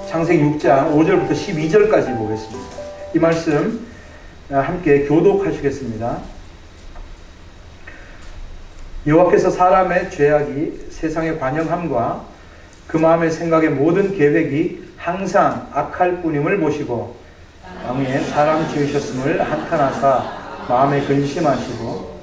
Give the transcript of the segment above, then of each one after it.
창세기 6장 5절부터 12절까지 보겠습니다. 이 말씀 함께 교독하시겠습니다. 여호와께서 사람의 죄악이 세상의 관영함과 그 마음의 생각의 모든 계획이 항상 악할 뿐임을 보시고 땅 위에 사람 지으셨음을 한탄하사 마음에 근심하시고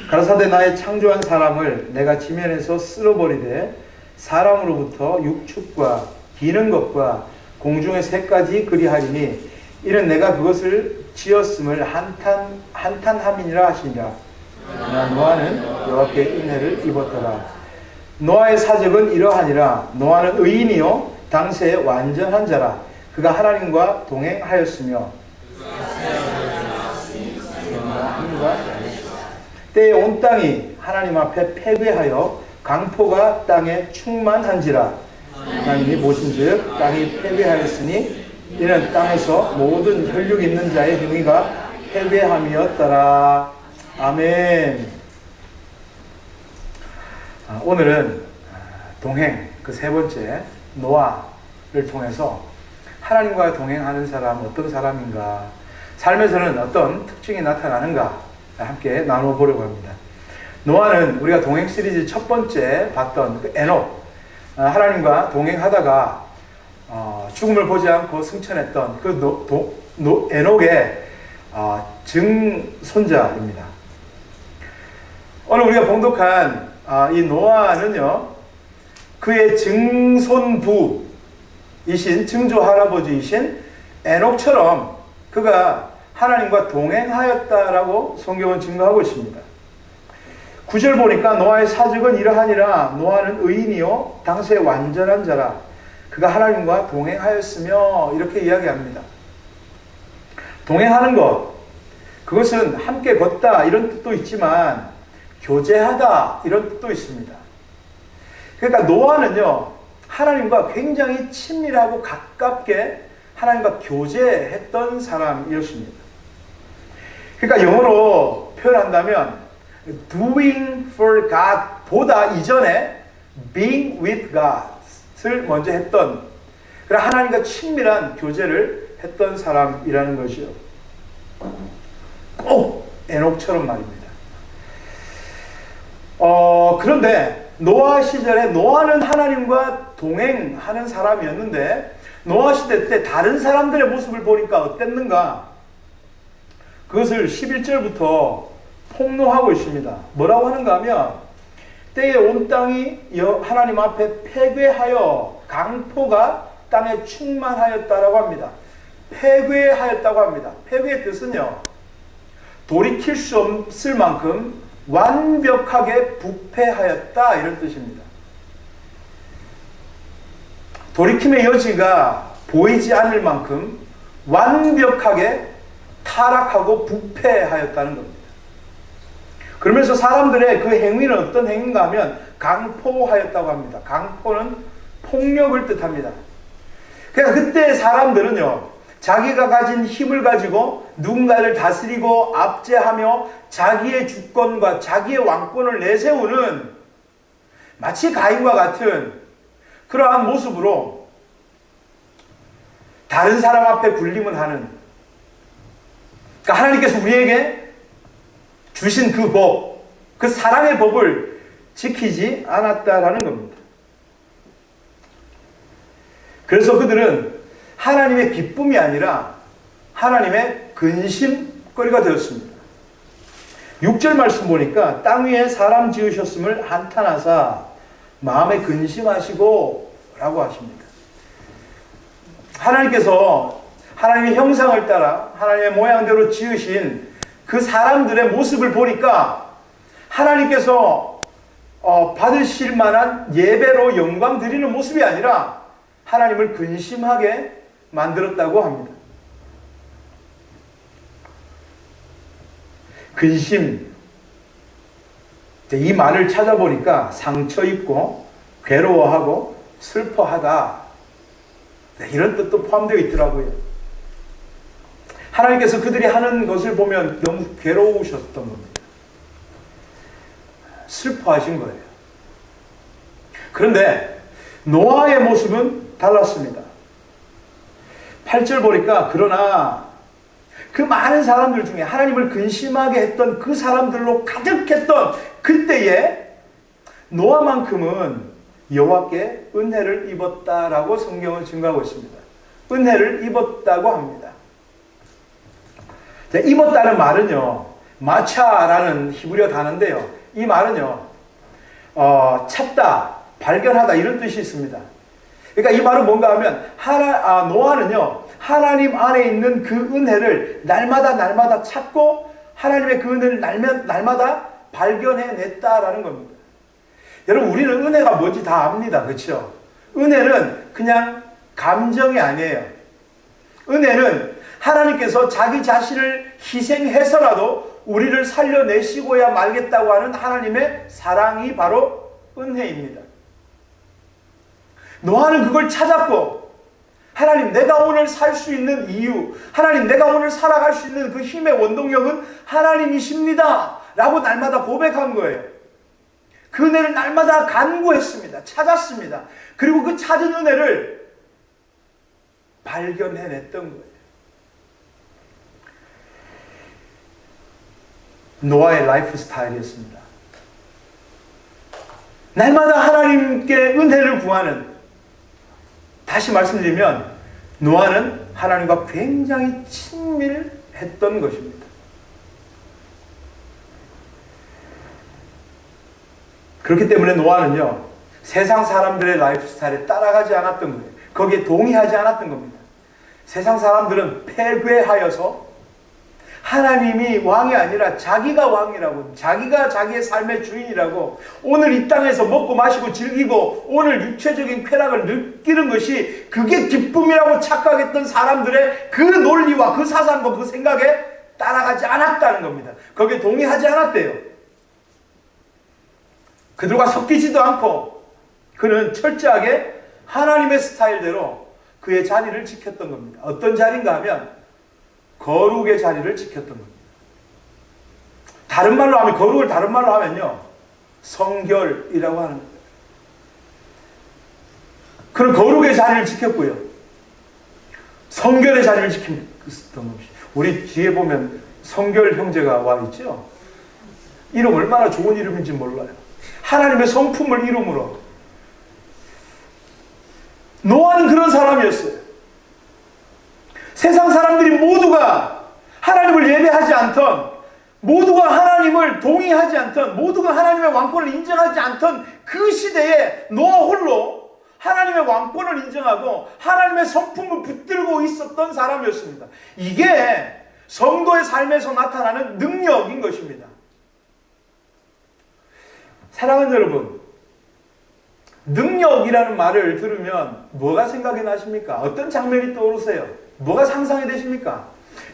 가라사대 나의 창조한 사람을 내가 지면에서 쓸어버리되 사람으로부터 육축과 기는 것과 공중의 새까지 그리하리니 이는 내가 그것을 지었음을 한탄함이니라 하시니라. 노아는 여호와께 은혜를 입었더라. 노아의 사적은 이러하니라. 노아는 의인이요 당세에 완전한 자라. 그가 하나님과 동행하였으며 때에 온 땅이 하나님 앞에 패배하여 강포가 땅에 충만한지라. 하나님이 보신즉 땅이 패배하였으니 이는 땅에서 모든 혈육 있는 자의 행위가 패배함이었더라. 아멘. 오늘은 동행 그 세 번째 노아를 통해서 하나님과 동행하는 사람 어떤 사람인가, 삶에서는 어떤 특징이 나타나는가 함께 나누어 보려고 합니다. 노아는 우리가 동행 시리즈 첫 번째 봤던 그 에녹, 하나님과 동행하다가 죽음을 보지 않고 승천했던 그 에녹의 증손자입니다. 오늘 우리가 봉독한 이 노아는요, 그의 증손부이신 증조 할아버지이신 에녹처럼 그가 하나님과 동행하였다라고 성경은 증거하고 있습니다. 9절 보니까 노아의 사적은 이러하니라. 노아는 의인이요 당시에 완전한 자라. 그가 하나님과 동행하였으며 이렇게 이야기합니다. 동행하는 것, 그것은 함께 걷다 이런 뜻도 있지만 교제하다 이런 뜻도 있습니다. 그러니까 노아는요 하나님과 굉장히 친밀하고 가깝게 하나님과 교제했던 사람이었습니다. 그러니까 영어로 표현한다면 doing for God 보다 이전에 being with God을 먼저 했던, 그러나 하나님과 친밀한 교제를 했던 사람이라는 것이요. 꼭 에녹처럼 말입니다. 그런데 노아 시절에 노아는 하나님과 동행하는 사람이었는데 노아 시대 때 다른 사람들의 모습을 보니까 어땠는가? 그것을 11절부터 폭로하고 있습니다. 뭐라고 하는가 하면 때에 온 땅이 하나님 앞에 패괴하여 강포가 땅에 충만하였다라고 합니다. 패괴하였다고 합니다. 패괴의 뜻은요, 돌이킬 수 없을 만큼 완벽하게 부패하였다 이런 뜻입니다. 돌이킴의 여지가 보이지 않을 만큼 완벽하게 타락하고 부패하였다는 겁니다. 그러면서 사람들의 그 행위는 어떤 행위인가 하면 강포하였다고 합니다. 강포는 폭력을 뜻합니다. 그러니까 그때 사람들은요, 자기가 가진 힘을 가지고 누군가를 다스리고 압제하며 자기의 주권과 자기의 왕권을 내세우는 마치 가인과 같은 그러한 모습으로 다른 사람 앞에 군림을 하는, 그러니까 하나님께서 우리에게 주신 그 법, 그 사랑의 법을 지키지 않았다라는 겁니다. 그래서 그들은 하나님의 기쁨이 아니라 하나님의 근심거리가 되었습니다. 6절 말씀 보니까 땅 위에 사람 지으셨음을 한탄하사 마음에 근심하시고 라고 하십니다. 하나님께서 하나님의 형상을 따라 하나님의 모양대로 지으신 그 사람들의 모습을 보니까 하나님께서 받으실 만한 예배로 영광 드리는 모습이 아니라 하나님을 근심하게 만들었다고 합니다. 근심, 이 말을 찾아보니까 상처 입고 괴로워하고 슬퍼하다 이런 뜻도 포함되어 있더라고요. 하나님께서 그들이 하는 것을 보면 너무 괴로우셨던 겁니다. 슬퍼하신 거예요. 그런데 노아의 모습은 달랐습니다. 8절 보니까 그러나 그 많은 사람들 중에 하나님을 근심하게 했던 그 사람들로 가득했던 그때에 노아만큼은 여호와께 은혜를 입었다라고 성경은 증거하고 있습니다. 은혜를 입었다고 합니다. 자, 입었다는 말은요, 마차라는 히브리어 단어인데요. 이 말은요, 찾다, 발견하다 이런 뜻이 있습니다. 그러니까 이 말은 뭔가 하면 노아는요, 하나님 안에 있는 그 은혜를 날마다 찾고 하나님의 그 은혜를 날마다 발견해냈다라는 겁니다. 여러분, 우리는 은혜가 뭔지 다 압니다. 그렇죠? 은혜는 그냥 감정이 아니에요. 은혜는 하나님께서 자기 자신을 희생해서라도 우리를 살려내시고야 말겠다고 하는 하나님의 사랑이 바로 은혜입니다. 노아는 그걸 찾았고, 하나님, 내가 오늘 살 수 있는 이유, 하나님, 내가 오늘 살아갈 수 있는 그 힘의 원동력은 하나님이십니다 라고 날마다 고백한 거예요. 그 은혜를 날마다 간구했습니다. 찾았습니다. 그리고 그 찾은 은혜를 발견해냈던 거예요. 노아의 라이프 스타일이었습니다. 날마다 하나님께 은혜를 구하는, 다시 말씀드리면 노아는 하나님과 굉장히 친밀했던 것입니다. 그렇기 때문에 노아는요, 세상 사람들의 라이프 스타일에 따라가지 않았던 거예요. 거기에 동의하지 않았던 겁니다. 세상 사람들은 패괴하여서 하나님이 왕이 아니라 자기가 왕이라고, 자기가 자기의 삶의 주인이라고, 오늘 이 땅에서 먹고 마시고 즐기고 오늘 육체적인 쾌락을 느끼는 것이 그게 기쁨이라고 착각했던 사람들의 그 논리와 그 사상과 그 생각에 따라가지 않았다는 겁니다. 거기에 동의하지 않았대요. 그들과 섞이지도 않고 그는 철저하게 하나님의 스타일대로 그의 자리를 지켰던 겁니다. 어떤 자리인가 하면 거룩의 자리를 지켰던 겁니다. 다른 말로 하면, 거룩을 다른 말로 하면요, 성결이라고 하는 거예요. 그런 거룩의 자리를 지켰고요, 성결의 자리를 지켰던 겁니다. 우리 뒤에 보면 성결 형제가 와 있죠. 이름 얼마나 좋은 이름인지 몰라요. 하나님의 성품을 이름으로. 노아는 그런 사람이었어요. 세상 사람들이 모두가 하나님을 예배하지 않던, 모두가 하나님을 동의하지 않던, 모두가 하나님의 왕권을 인정하지 않던 그 시대에 노아 홀로 하나님의 왕권을 인정하고 하나님의 성품을 붙들고 있었던 사람이었습니다. 이게 성도의 삶에서 나타나는 능력인 것입니다. 사랑하는 여러분, 능력이라는 말을 들으면 뭐가 생각이 나십니까? 어떤 장면이 떠오르세요? 뭐가 상상이 되십니까?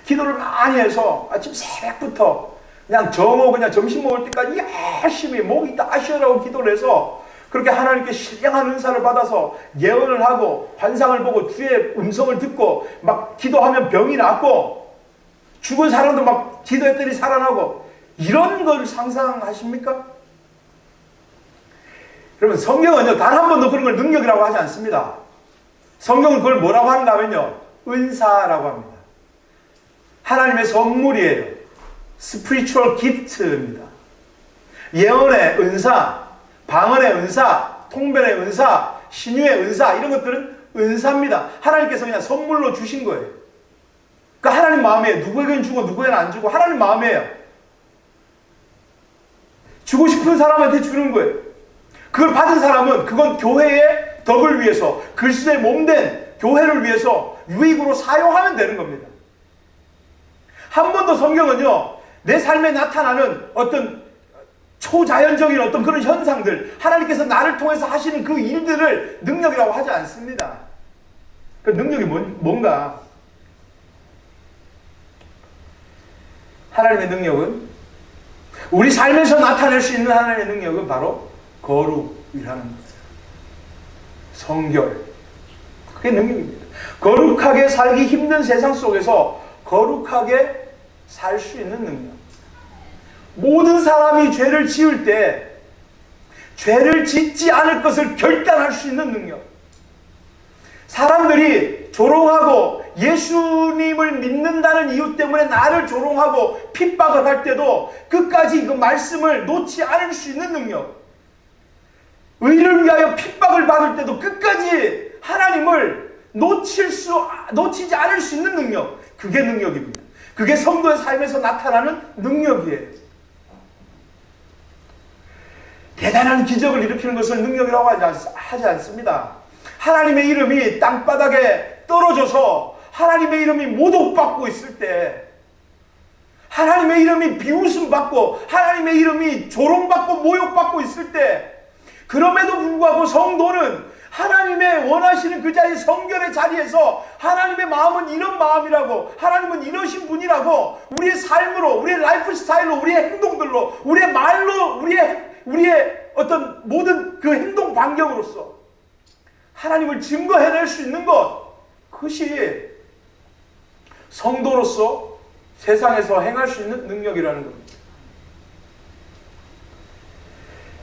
기도를 많이 해서 아침 새벽부터 그냥 그냥 점심 먹을 때까지 열심히 목이 다 쉬어라고 기도를 해서 그렇게 하나님께 신령한 은사를 받아서 예언을 하고 환상을 보고 주의 음성을 듣고 막 기도하면 병이 낫고 죽은 사람도 막 기도했더니 살아나고, 이런 걸 상상하십니까? 여러분, 성경은요, 단 한 번도 그런 걸 능력이라고 하지 않습니다. 성경은 그걸 뭐라고 하는가 하면요, 은사라고 합니다. 하나님의 선물이에요. spiritual gift입니다. 예언의 은사, 방언의 은사, 통변의 은사, 신유의 은사, 이런 것들은 은사입니다. 하나님께서 그냥 선물로 주신 거예요. 그러니까 하나님 마음이에요. 누구에게는 주고 누구에게는 안 주고 하나님 마음이에요. 주고 싶은 사람한테 주는 거예요. 그걸 받은 사람은 그건 교회의 덕을 위해서, 그리스도의 몸된 교회를 위해서 유익으로 사용하면 되는 겁니다. 한 번도 성경은요, 내 삶에 나타나는 어떤 초자연적인 어떤 그런 현상들, 하나님께서 나를 통해서 하시는 그 일들을 능력이라고 하지 않습니다. 그 능력이 뭔가? 하나님의 능력은, 우리 삶에서 나타낼 수 있는 하나님의 능력은 바로 거룩이라는 거예요. 성결. 그게 능력입니다. 거룩하게 살기 힘든 세상 속에서 거룩하게 살 수 있는 능력. 모든 사람이 죄를 지을 때 죄를 짓지 않을 것을 결단할 수 있는 능력. 사람들이 조롱하고 예수님을 믿는다는 이유 때문에 나를 조롱하고 핍박을 할 때도 끝까지 그 말씀을 놓지 않을 수 있는 능력, 의를 위하여 핍박을 받을 때도 끝까지 하나님을 놓치지 않을 수 있는 능력, 그게 능력입니다. 그게 성도의 삶에서 나타나는 능력이에요. 대단한 기적을 일으키는 것을 능력이라고 하지 않습니다. 하나님의 이름이 땅바닥에 떨어져서 하나님의 이름이 모독받고 있을 때, 하나님의 이름이 비웃음받고 하나님의 이름이 조롱받고 모욕받고 있을 때, 그럼에도 불구하고 성도는 하나님의 원하시는 그 자리, 성결의 자리에서 하나님의 마음은 이런 마음이라고, 하나님은 이러신 분이라고, 우리의 삶으로, 우리의 라이프 스타일로, 우리의 행동들로, 우리의 말로, 우리의 어떤 모든 그 행동 반경으로서 하나님을 증거해낼 수 있는 것, 그것이 성도로서 세상에서 행할 수 있는 능력이라는 겁니다.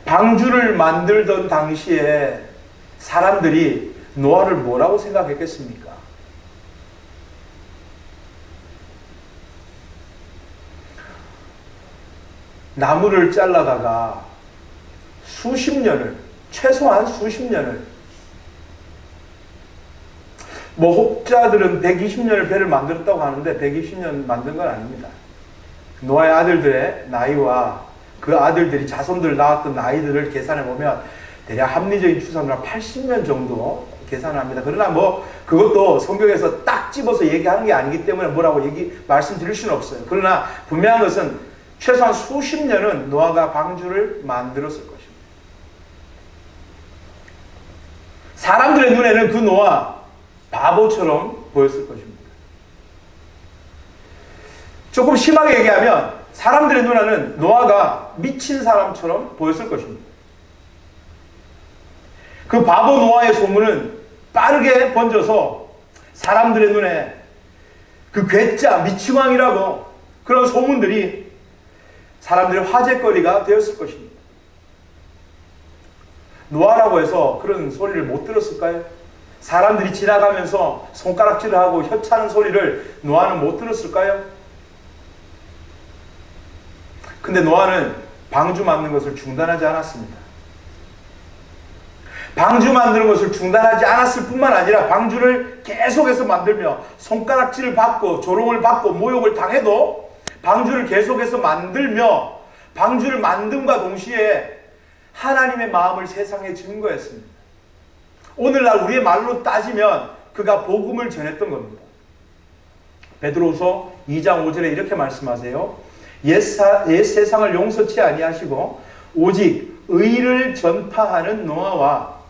방주를 만들던 당시에 사람들이 노아를 뭐라고 생각했겠습니까? 나무를 잘라다가 수십 년을, 최소한 수십 년을, 뭐 혹자들은 120년을 배를 만들었다고 하는데 120년 만든 건 아닙니다. 노아의 아들들의 나이와 그 아들들이 자손들 낳았던 나이들을 계산해 보면 대략 합리적인 추산으로 80년 정도 계산합니다. 그러나 뭐 그것도 성경에서 딱 집어서 얘기하는 게 아니기 때문에 뭐라고 말씀드릴 수는 없어요. 그러나 분명한 것은 최소한 수십 년은 노아가 방주를 만들었을 것입니다. 사람들의 눈에는 그 노아 바보처럼 보였을 것입니다. 조금 심하게 얘기하면 사람들의 눈에는 노아가 미친 사람처럼 보였을 것입니다. 그 바보 노아의 소문은 빠르게 번져서 사람들의 눈에 그 괴짜 미치광이라고 그런 소문들이 사람들의 화제거리가 되었을 것입니다. 노아라고 해서 그런 소리를 못 들었을까요? 사람들이 지나가면서 손가락질을 하고 혀차는 소리를 노아는 못 들었을까요? 근데 노아는 방주 만드는 것을 중단하지 않았습니다. 방주 만드는 것을 중단하지 않았을 뿐만 아니라 방주를 계속해서 만들며 손가락질을 받고 조롱을 받고 모욕을 당해도 방주를 계속해서 만들며 방주를 만듦과 동시에 하나님의 마음을 세상에 증거했습니다. 오늘날 우리의 말로 따지면 그가 복음을 전했던 겁니다. 베드로후서 2장 5절에 이렇게 말씀하세요. 옛 세상을 용서치 아니하시고 오직 의를 전파하는 노아와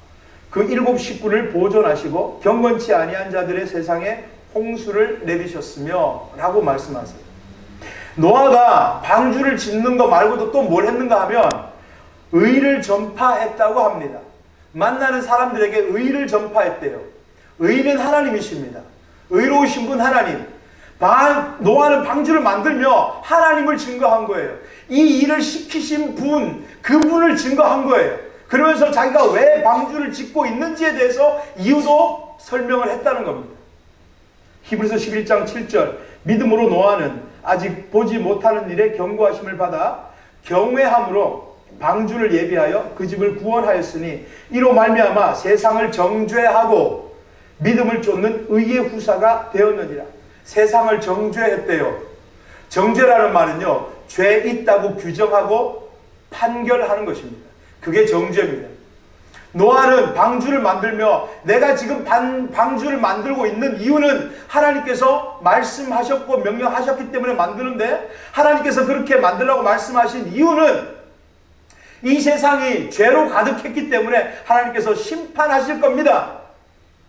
그 7 식구를 보존하시고 경건치 아니한 자들의 세상에 홍수를 내리셨으며 라고 말씀하세요. 노아가 방주를 짓는 거 말고도 또 뭘 했는가 하면 의를 전파했다고 합니다. 만나는 사람들에게 의를 전파했대요. 의는 하나님이십니다. 의로우신 분 하나님. 노아는 방주를 만들며 하나님을 증거한 거예요. 이 일을 시키신 분, 그분을 증거한 거예요. 그러면서 자기가 왜 방주를 짓고 있는지에 대해서 이유도 설명을 했다는 겁니다. 히브리서 11장 7절 믿음으로 노아는 아직 보지 못하는 일에 경고하심을 받아 경외함으로 방주를 예비하여 그 집을 구원하였으니 이로 말미암아 세상을 정죄하고 믿음을 쫓는 의의 후사가 되었느니라. 세상을 정죄했대요. 정죄라는 말은요, 죄 있다고 규정하고 판결하는 것입니다. 그게 정죄입니다. 노아는 방주를 만들며 내가 지금 방주를 만들고 있는 이유는 하나님께서 말씀하셨고 명령하셨기 때문에 만드는데, 하나님께서 그렇게 만들라고 말씀하신 이유는 이 세상이 죄로 가득했기 때문에 하나님께서 심판하실 겁니다.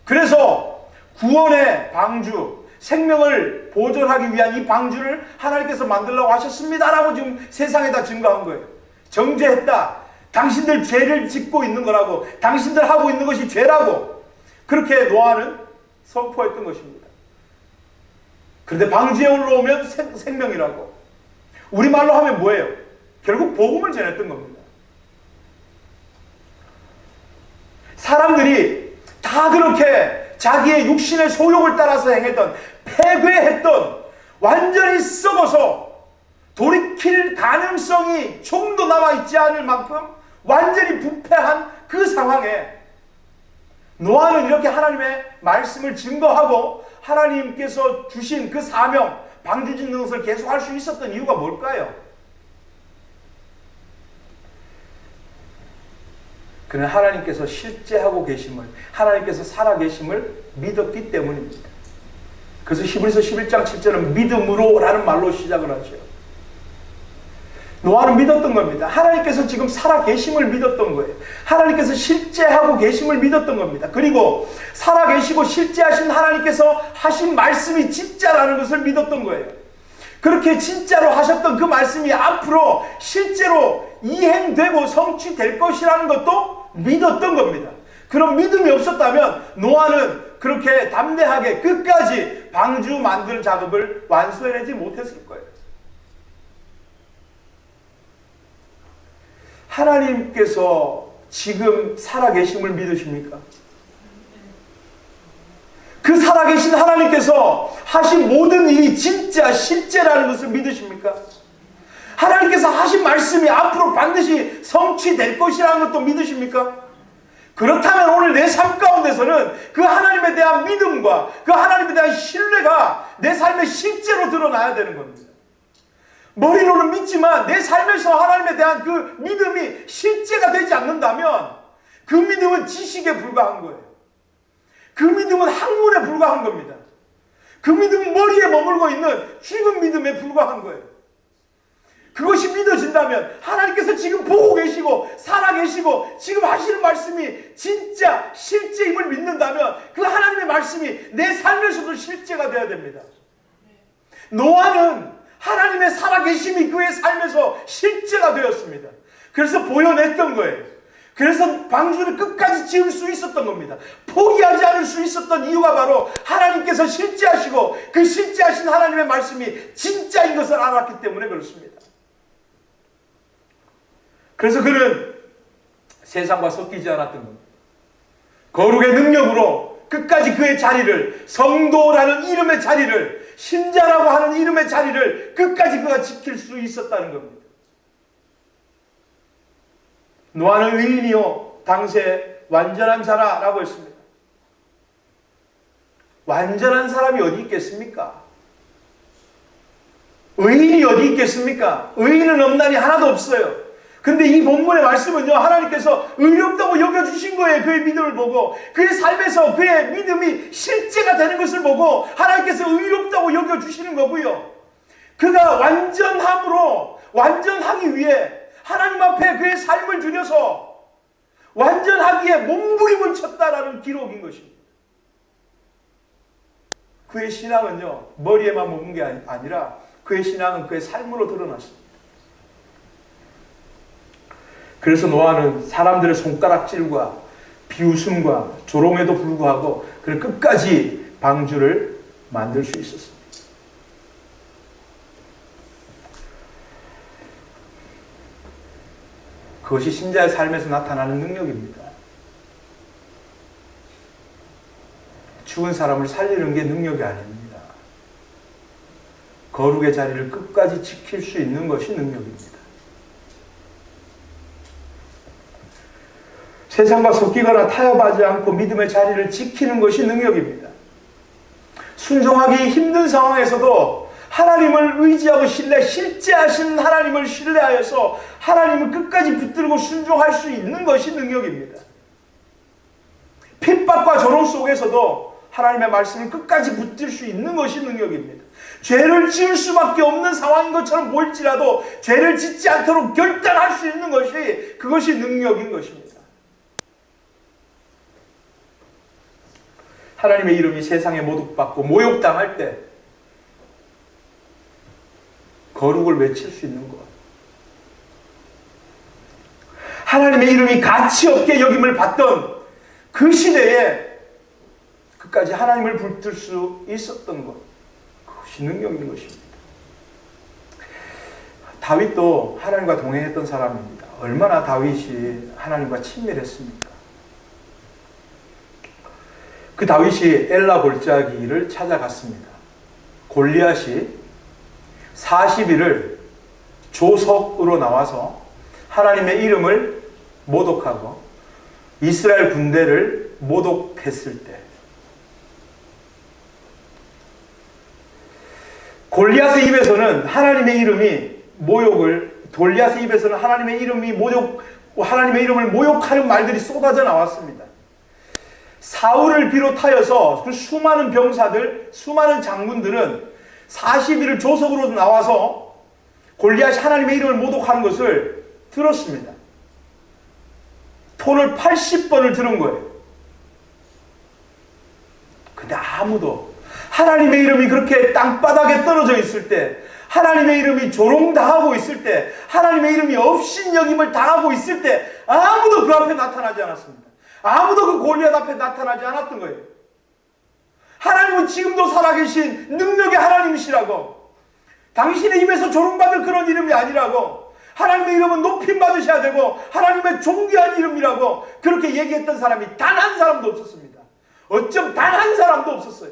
그래서 구원의 방주, 생명을 보존하기 위한 이 방주를 하나님께서 만들라고 하셨습니다라고 지금 세상에다 증거한 거예요. 정죄했다. 당신들 죄를 짓고 있는 거라고, 당신들 하고 있는 것이 죄라고, 그렇게 노아는 선포했던 것입니다. 그런데 방주에 올라오면 생명이라고. 우리말로 하면 뭐예요? 결국 복음을 전했던 겁니다. 사람들이 다 그렇게 자기의 육신의 소욕을 따라서 행했던, 패괴했던, 완전히 썩어서 돌이킬 가능성이 조금도 남아있지 않을 만큼 완전히 부패한 그 상황에 노아는 이렇게 하나님의 말씀을 증거하고 하나님께서 주신 그 사명, 방주 짓는 것을 계속할 수 있었던 이유가 뭘까요? 그는 하나님께서 실제하고 계심을, 하나님께서 살아계심을 믿었기 때문입니다. 그래서 히브리서 11장 7절은 믿음으로 라는 말로 시작을 하죠. 노아는 믿었던 겁니다. 하나님께서 지금 살아계심을 믿었던 거예요. 하나님께서 실제하고 계심을 믿었던 겁니다. 그리고 살아계시고 실제하신 하나님께서 하신 말씀이 진짜라는 것을 믿었던 거예요. 그렇게 진짜로 하셨던 그 말씀이 앞으로 실제로 이행되고 성취될 것이라는 것도 믿었던 겁니다. 그런 믿음이 없었다면 노아는 그렇게 담대하게 끝까지 방주 만드는 작업을 완수해내지 못했을 거예요. 하나님께서 지금 살아계심을 믿으십니까? 그 살아계신 하나님께서 하신 모든 일이 진짜 실제라는 것을 믿으십니까? 하나님께서 하신 말씀이 앞으로 반드시 성취될 것이라는 것도 믿으십니까? 그렇다면 오늘 내 삶 가운데서는 그 하나님에 대한 믿음과 그 하나님에 대한 신뢰가 내 삶에 실제로 드러나야 되는 겁니다. 머리로는 믿지만 내 삶에서 하나님에 대한 그 믿음이 실제가 되지 않는다면 그 믿음은 지식에 불과한 거예요. 그 믿음은 학문에 불과한 겁니다. 그 믿음은 머리에 머물고 있는 죽은 믿음에 불과한 거예요. 그것이 믿어진다면 하나님께서 지금 보고 계시고 살아계시고 지금 하시는 말씀이 진짜 실제임을 믿는다면 그 하나님의 말씀이 내 삶에서도 실제가 되어야 됩니다. 노아는 하나님의 살아계심이 그의 삶에서 실제가 되었습니다. 그래서 보여냈던 거예요. 그래서 방주를 끝까지 지을 수 있었던 겁니다. 포기하지 않을 수 있었던 이유가 바로 하나님께서 실제하시고 그 실제하신 하나님의 말씀이 진짜인 것을 알았기 때문에 그렇습니다. 그래서 그는 세상과 섞이지 않았던 겁니다. 거룩의 능력으로 끝까지 그의 자리를, 성도라는 이름의 자리를, 신자라고 하는 이름의 자리를 끝까지 그가 지킬 수 있었다는 겁니다. 노아는 의인이요 당시에 완전한 자라라고 했습니다. 완전한 사람이 어디 있겠습니까? 의인이 어디 있겠습니까? 의인은 없나니 하나도 없어요. 근데 이 본문의 말씀은요, 하나님께서 의롭다고 여겨주신 거예요. 그의 믿음을 보고 그의 삶에서 그의 믿음이 실제가 되는 것을 보고 하나님께서 의롭다고 여겨주시는 거고요. 그가 완전함으로 완전하기 위해 하나님 앞에 그의 삶을 들여서 완전하기에 몸부림을 쳤다라는 기록인 것입니다. 그의 신앙은요, 머리에만 머문 게 아니라 그의 신앙은 그의 삶으로 드러났습니다. 그래서 노아는 사람들의 손가락질과 비웃음과 조롱에도 불구하고 그를 끝까지 방주를 만들 수 있었습니다. 그것이 신자의 삶에서 나타나는 능력입니다. 죽은 사람을 살리는 게 능력이 아닙니다. 거룩의 자리를 끝까지 지킬 수 있는 것이 능력입니다. 세상과 섞이거나 타협하지 않고 믿음의 자리를 지키는 것이 능력입니다. 순종하기 힘든 상황에서도 하나님을 의지하고 실제하신 하나님을 신뢰하여서 하나님을 끝까지 붙들고 순종할 수 있는 것이 능력입니다. 핍박과 조롱 속에서도 하나님의 말씀을 끝까지 붙들 수 있는 것이 능력입니다. 죄를 지을 수밖에 없는 상황인 것처럼 보일지라도 죄를 짓지 않도록 결단할 수 있는 것이 그것이 능력인 것입니다. 하나님의 이름이 세상에 모독받고 모욕당할 때 거룩을 외칠 수 있는 것. 하나님의 이름이 가치 없게 여김을 받던 그 시대에 끝까지 하나님을 붙들 수 있었던 것. 그것이 능력인 것입니다. 다윗도 하나님과 동행했던 사람입니다. 얼마나 다윗이 하나님과 친밀했습니까? 그 다윗이 엘라 골짜기를 찾아갔습니다. 골리앗이 40일을 조석으로 나와서 하나님의 이름을 모독하고 이스라엘 군대를 모독했을 때 골리앗의 입에서는 하나님의 이름이 골리앗의 입에서는 하나님의 이름을 모욕하는 말들이 쏟아져 나왔습니다. 사울을 비롯하여서 그 수많은 병사들, 수많은 장군들은 40일을 조석으로 나와서 골리앗이 하나님의 이름을 모독하는 것을 들었습니다. 톤을 80번을 들은 거예요. 근데 아무도 하나님의 이름이 그렇게 땅바닥에 떨어져 있을 때, 하나님의 이름이 조롱당하고 있을 때, 하나님의 이름이 업신여김을 당하고 있을 때 아무도 그 앞에 나타나지 않았습니다. 아무도 그 골리앗 앞에 나타나지 않았던 거예요. 하나님은 지금도 살아계신 능력의 하나님이시라고, 당신의 입에서 조롱받을 그런 이름이 아니라고, 하나님의 이름은 높임받으셔야 되고 하나님의 존귀한 이름이라고 그렇게 얘기했던 사람이 단 한 사람도 없었습니다. 어쩜 단 한 사람도 없었어요.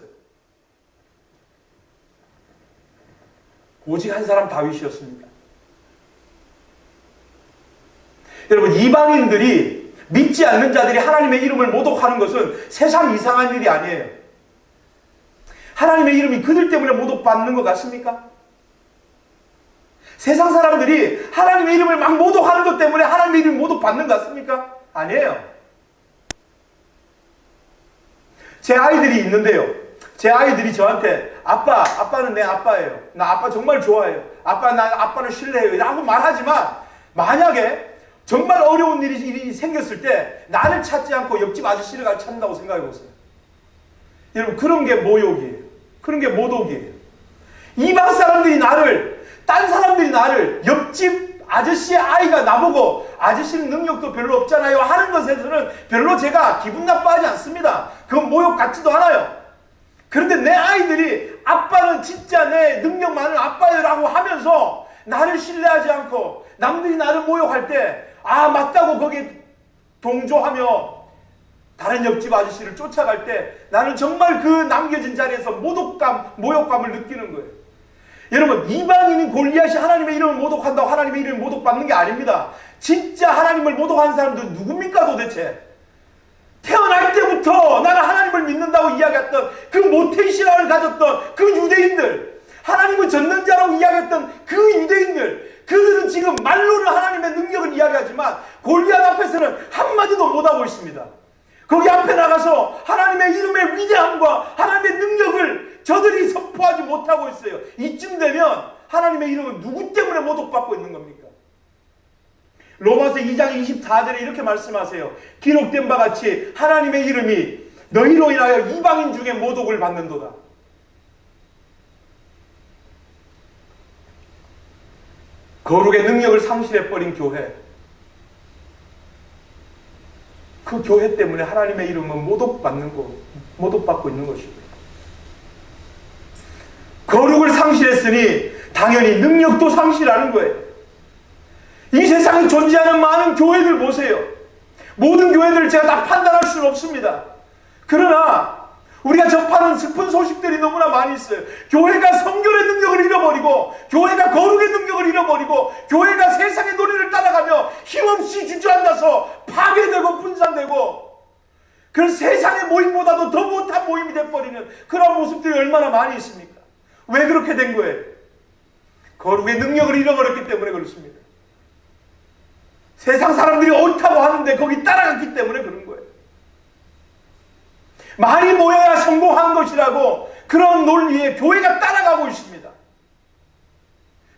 오직 한 사람, 다윗이었습니다. 여러분, 이방인들이, 믿지 않는 자들이 하나님의 이름을 모독하는 것은 세상 이상한 일이 아니에요. 하나님의 이름이 그들 때문에 모독받는 것 같습니까? 세상 사람들이 하나님의 이름을 막 모독하는 것 때문에 하나님의 이름이 모독받는 것 같습니까? 아니에요. 제 아이들이 있는데요, 제 아이들이 저한테 아빠는 내 아빠예요. 나 아빠 정말 좋아해요. 나 아빠를 신뢰해요. 라고 말하지만 만약에 정말 어려운 일이 생겼을 때 나를 찾지 않고 옆집 아저씨를 찾는다고 생각해 보세요. 여러분, 그런 게 모욕이에요. 그런 게 모독이에요. 이방 사람들이 딴 사람들이 나를, 옆집 아저씨의 아이가 나보고 아저씨는 능력도 별로 없잖아요 하는 것에서는 별로 제가 기분 나빠하지 않습니다. 그건 모욕 같지도 않아요. 그런데 내 아이들이 아빠는 진짜 내 능력 많은 아빠라고 하면서 나를 신뢰하지 않고 남들이 나를 모욕할 때 맞다고 거기에 동조하며 다른 옆집 아저씨를 쫓아갈 때 나는 정말 그 남겨진 자리에서 모욕감을 느끼는 거예요. 여러분, 이방인인 골리앗이 하나님의 이름을 모독한다고 하나님의 이름을 모독받는 게 아닙니다. 진짜 하나님을 모독하는 사람들은 누굽니까 도대체? 태어날 때부터 나는 하나님을 믿는다고 이야기했던 그 모태신앙을 가졌던 그 유대인들, 하나님을 젓는 자라고 이야기했던 그 유대인들, 그들은 지금 말로는 하나님의 능력을 이야기하지만 골리앗 앞에서는 한마디도 못하고 있습니다. 거기 앞에 나가서 하나님의 이름의 위대함과 하나님의 능력을 저들이 선포하지 못하고 있어요. 이쯤 되면 하나님의 이름은 누구 때문에 모독받고 있는 겁니까? 로마서 2장 24절에 이렇게 말씀하세요. 기록된 바 같이 하나님의 이름이 너희로 인하여 이방인 중에 모독을 받는도다. 거룩의 능력을 상실해버린 교회, 그 교회 때문에 하나님의 이름은 모독받고 있는 것이고요. 거룩을 상실했으니 당연히 능력도 상실하는 거예요. 이 세상에 존재하는 많은 교회들 보세요. 모든 교회들을 제가 다 판단할 수는 없습니다. 그러나 우리가 접하는 슬픈 소식들이 너무나 많이 있어요. 교회가 성결의 능력을 잃어버리고, 교회가 거룩의 능력을 잃어버리고, 교회가 세상의 논리를 따라가며 힘없이 주저앉아서 파괴되고 분산되고, 그런 세상의 모임보다도 더 못한 모임이 돼버리는 그런 모습들이 얼마나 많이 있습니까? 왜 그렇게 된 거예요? 거룩의 능력을 잃어버렸기 때문에 그렇습니다. 세상 사람들이 옳다고 하는데 거기 따라갔기 때문에 그런 거예요. 많이 모여야 성공한 것이라고 그런 논리에 교회가 따라가고 있습니다.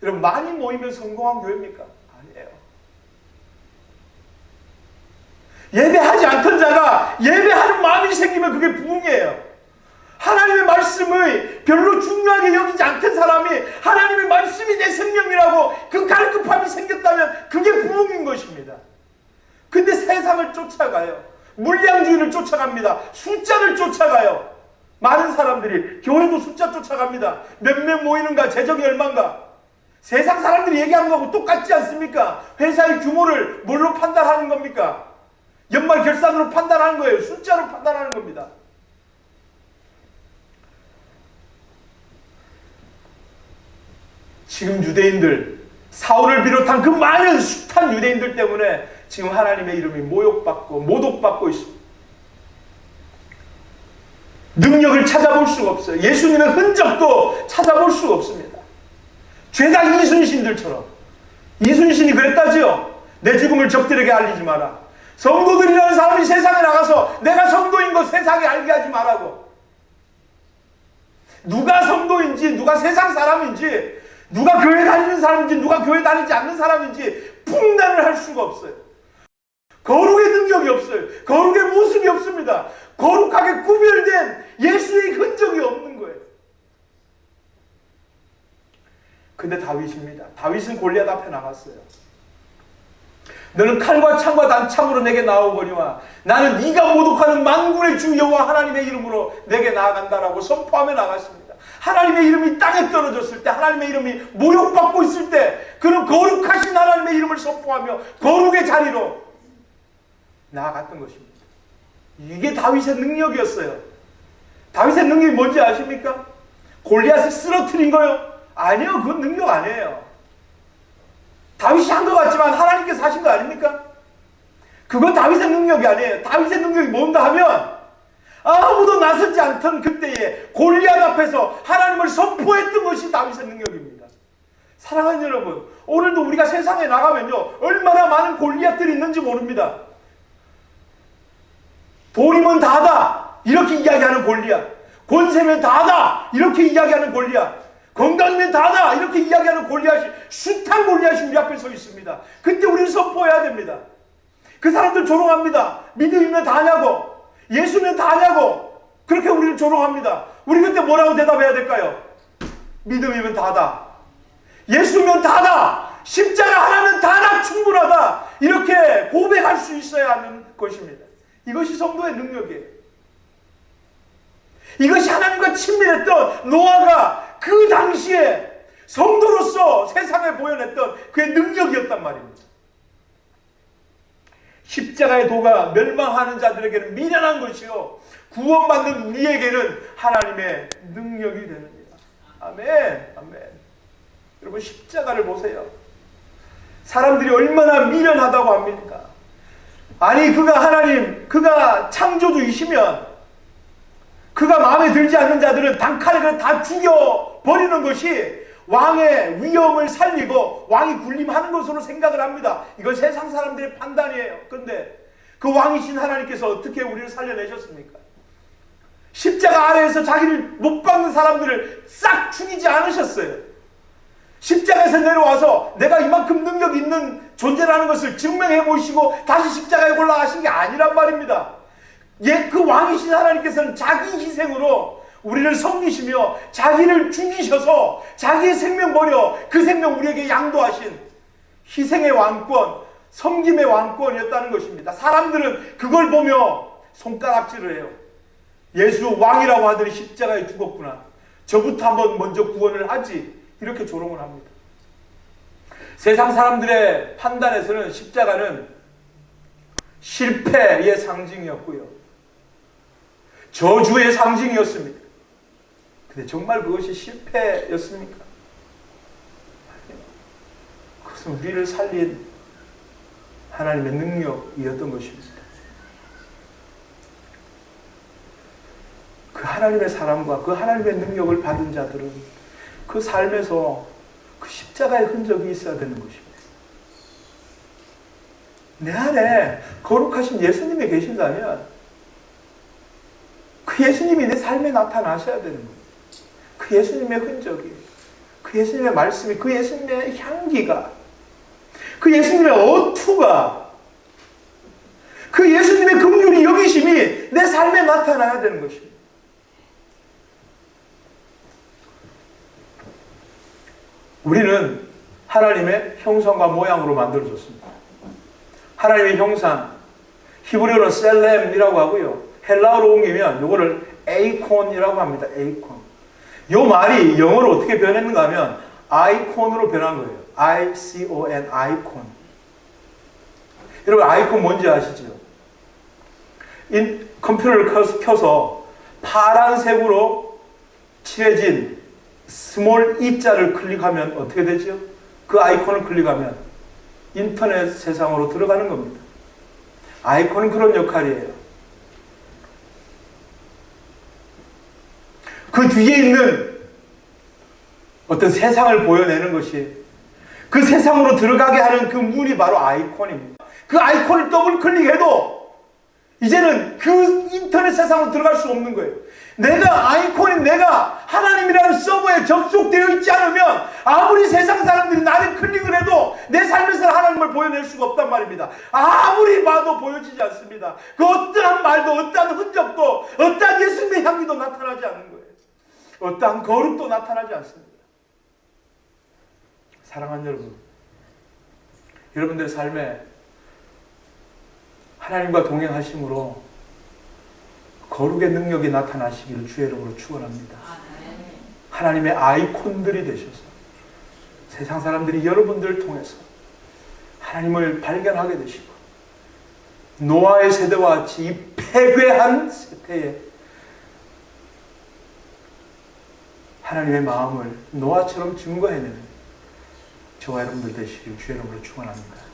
여러분, 많이 모이면 성공한 교회입니까? 아니에요. 예배하지 않던 자가 예배하는 마음이 생기면 그게 부흥이에요. 하나님의 말씀을 별로 중요하게 여기지 않던 사람이 하나님의 말씀이 내 생명이라고 그 갈급함이 생겼다면 그게 부흥인 것입니다. 근데 세상을 쫓아가요. 물량주의를 쫓아갑니다. 숫자를 쫓아가요. 많은 사람들이 교회도 숫자 쫓아갑니다. 몇 명 모이는가, 재정이 얼마인가. 세상 사람들이 얘기하는 거하고 똑같지 않습니까? 회사의 규모를 뭘로 판단하는 겁니까? 연말 결산으로 판단하는 거예요. 숫자로 판단하는 겁니다. 지금 유대인들, 사울을 비롯한 그 많은 숱한 유대인들 때문에 지금 하나님의 이름이 모욕받고 모독받고 있습니다. 능력을 찾아볼 수가 없어요. 예수님의 흔적도 찾아볼 수가 없습니다. 죄다 이순신들처럼. 이순신이 그랬다지요. 내 죽음을 적들에게 알리지 마라. 성도들이라는 사람이 세상에 나가서 내가 성도인 거 세상에 알게 하지 말라고. 누가 성도인지, 누가 세상 사람인지, 누가 교회 다니는 사람인지, 누가 교회 다니지 않는 사람인지 분단을 할 수가 없어요. 거룩의 능력이 없어요. 거룩의 모습이 없습니다. 거룩하게 구별된 예수의 흔적이 없는 거예요. 근데 다윗입니다. 다윗은 골리앗 앞에 나갔어요. 너는 칼과 창과 단창으로 내게 나오거니와 나는 네가 모독하는 만군의 주 여호와 하나님의 이름으로 내게 나아간다라고 선포하며 나갔습니다. 하나님의 이름이 땅에 떨어졌을 때, 하나님의 이름이 모욕받고 있을 때 그는 거룩하신 하나님의 이름을 선포하며 거룩의 자리로 나아갔던 것입니다. 이게 다윗의 능력이었어요. 다윗의 능력이 뭔지 아십니까? 골리앗을 쓰러뜨린 거요? 아니요, 그건 능력 아니에요. 다윗이 한 것 같지만 하나님께서 하신 거 아닙니까? 그건 다윗의 능력이 아니에요. 다윗의 능력이 뭔가 하면 아무도 나서지 않던 그때에 골리앗 앞에서 하나님을 선포했던 것이 다윗의 능력입니다. 사랑하는 여러분, 오늘도 우리가 세상에 나가면요, 얼마나 많은 골리앗들이 있는지 모릅니다. 돈이면 다다 이렇게 이야기하는 골리앗, 권세면 다다 이렇게 이야기하는 골리앗, 건강이면 다다 이렇게 이야기하는 골리앗이, 숱한 골리앗이 우리 앞에 서 있습니다. 그때 우리는 선포해야 됩니다. 그 사람들 조롱합니다. 믿음이면 다냐고, 예수면 다냐고, 그렇게 우리는 조롱합니다. 우리 그때 뭐라고 대답해야 될까요? 믿음이면 다다, 예수면 다다, 십자가 하나면 다다, 충분하다, 이렇게 고백할 수 있어야 하는 것입니다. 이것이 성도의 능력이에요. 이것이 하나님과 친밀했던 노아가 그 당시에 성도로서 세상에 보여냈던 그의 능력이었단 말입니다. 십자가의 도가 멸망하는 자들에게는 미련한 것이요, 구원받는 우리에게는 하나님의 능력이 됩니다. 아멘, 아멘. 여러분, 십자가를 보세요. 사람들이 얼마나 미련하다고 합니까? 아니, 그가 하나님, 그가 창조주이시면 그가 마음에 들지 않는 자들은 단칼에 다 죽여버리는 것이 왕의 위엄을 살리고 왕이 군림하는 것으로 생각을 합니다. 이건 세상 사람들의 판단이에요. 그런데 그 왕이신 하나님께서 어떻게 우리를 살려내셨습니까? 십자가 아래에서 자기를 못 박는 사람들을 싹 죽이지 않으셨어요. 십자가에서 내려와서 내가 이만큼 능력 있는 존재라는 것을 증명해 보시고 다시 십자가에 올라가신 게 아니란 말입니다. 그 왕이신 하나님께서는 자기 희생으로 우리를 섬기시며 자기를 죽이셔서 자기의 생명 버려 그 생명 우리에게 양도하신 희생의 왕권, 섬김의 왕권이었다는 것입니다. 사람들은 그걸 보며 손가락질을 해요. 예수 왕이라고 하더니 십자가에 죽었구나, 저부터 한번 먼저 구원을 하지, 이렇게 조롱을 합니다. 세상 사람들의 판단에서는 십자가는 실패의 상징이었고요, 저주의 상징이었습니다. 근데 정말 그것이 실패였습니까? 그것은 우리를 살린 하나님의 능력이었던 것입니다. 그 하나님의 사랑과 그 하나님의 능력을 받은 자들은 그 삶에서 그 십자가의 흔적이 있어야 되는 것입니다. 내 안에 거룩하신 예수님이 계신다면 그 예수님이 내 삶에 나타나셔야 되는 거예요. 그 예수님의 흔적이, 그 예수님의 말씀이, 그 예수님의 향기가, 그 예수님의 어투가, 그 예수님의 긍휼이 여기심이 내 삶에 나타나야 되는 것입니다. 우리는 하나님의 형상과 모양으로 만들어졌습니다. 하나님의 형상, 히브리어로 셀렘이라고 하고요, 헬라어로 옮기면 이거를 에이콘이라고 합니다. 에이콘. 이 말이 영어로 어떻게 변했는가 하면 아이콘으로 변한 거예요. I-C-O-N, 아이콘. 여러분, 아이콘 뭔지 아시죠? 컴퓨터를 켜서 파란색으로 칠해진 스몰 E자를 클릭하면 어떻게 되죠? 그 아이콘을 클릭하면 인터넷 세상으로 들어가는 겁니다. 아이콘은 그런 역할이에요. 그 뒤에 있는 어떤 세상을 보여내는 것이, 그 세상으로 들어가게 하는 그 문이 바로 아이콘입니다. 그 아이콘을 더블 클릭해도 이제는 그 인터넷 세상으로 들어갈 수 없는 거예요. 내가 하나님이라는 서버에 접속되어 있지 않으면 아무리 세상 사람들이 나를 클릭을 해도 내 삶에서 하나님을 보여낼 수가 없단 말입니다. 아무리 봐도 보여지지 않습니다. 그 어떠한 말도, 어떠한 흔적도, 어떠한 예수님의 향기도 나타나지 않는 거예요. 어떠한 거룩도 나타나지 않습니다. 사랑하는 여러분, 여러분들의 삶에 하나님과 동행하심으로 거룩의 능력이 나타나시기를 주의 이름으로 축원합니다. 하나님의 아이콘들이 되셔서 세상 사람들이 여러분들을 통해서 하나님을 발견하게 되시고, 노아의 세대와 같이 이 패괴한 세대에 하나님의 마음을 노아처럼 증거해내는 저와 여러분들 되시길 주의 이름으로 축원합니다.